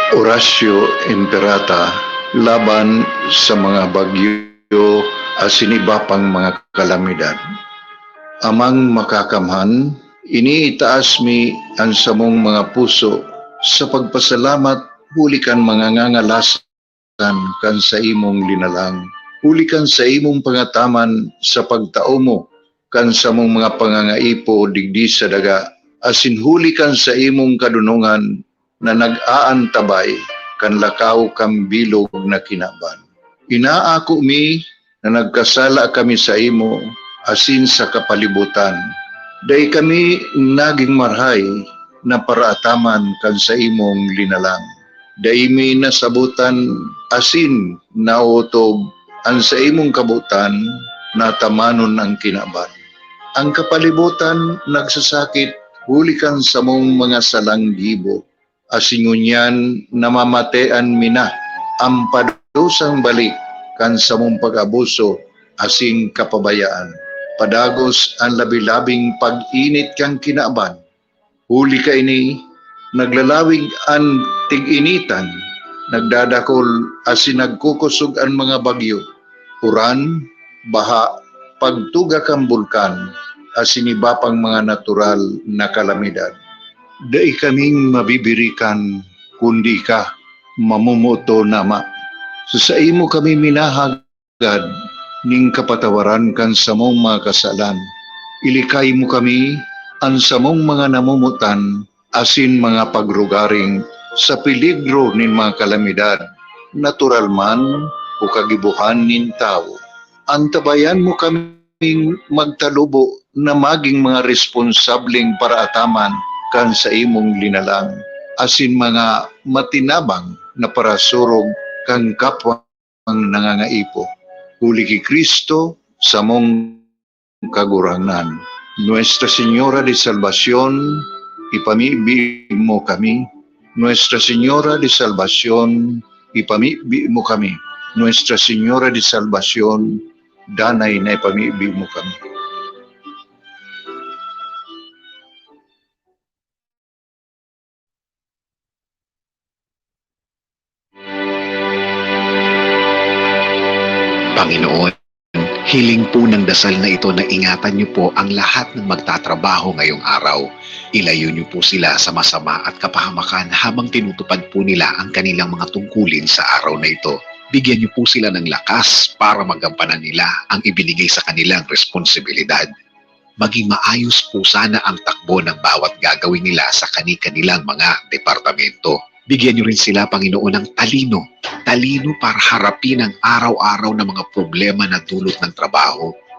Horacio Imperata laban sa mga bagyo at siniba pang mga kalamidad. Amang makakamhan, iniitaas mi ang samong mga puso sa pagpasalamat huli kan mga ngangalasan kan sa imong linalang. Huli kan sa imong pangataman sa pagtao mo kan sa mong mga pangangaipo digdi sa daga. Asin huli kan sa imong kadunungan na nag-aantabay kan lakaw kang bilog na kinaban. Inaako mi na nagkasala kami sa imo asin sa kapalibutan. Day kami naging marhay na paraataman kan sa imong linalang. Day mi nasabutan asin nautob ang sa imong kabutan na tamanon ang kinaban. Ang kapalibutan nagsasakit hulikan sa mong mga salanggibo. Asingunyan namamatean mina ang padusang balik kan sa mong pag-abuso asing kapabayaan. Padagos ang labi-labing pag-init kang kinaban. Huli ka ini, naglalawig ang tig-initan, nagdadakol asin nagkukusog ang mga bagyo. Uran, baha, pagtuga kang bulkan, asin iba pang mga natural na kalamidad. Dai kaming mabibirikan kundi ka mamumuto nama. Sa imo kami minahagad ning kapatawaran kan sa mong mga kasalan. Ilikay mo kami ang samong mga namumutan asin mga pagrugaring sa peligro nin mga kalamidad, natural man o kagibuhan nin tao. Antabayan mo kaming magtalubo na maging mga responsableng paraataman kan sa imong linalang, asin mga matinabang na parasurog kang kapwa ang nangangaipo. Huli ki Kristo sa mong kaguranan. Nuestra Señora de Salvación, ipamibi mo kami. Nuestra Señora de Salvación, ipamibi mo kami. Nuestra Señora de Salvación, danay na ipamibi mo kami. Panginoon, hiling po ng dasal na ito na ingatan niyo po ang lahat ng magtatrabaho ngayong araw. Ilayo niyo po sila sa masama at kapahamakan habang tinutupad po nila ang kanilang mga tungkulin sa araw na ito. Bigyan niyo po sila ng lakas para magampanan nila ang ibinigay sa kanilang responsibilidad. Maging maayos po sana ang takbo ng bawat gagawin nila sa kani-kanilang mga departamento. Bigyan niyo rin sila, Panginoon, ng talino para harapin ang araw-araw na mga problema na dulot ng trabaho.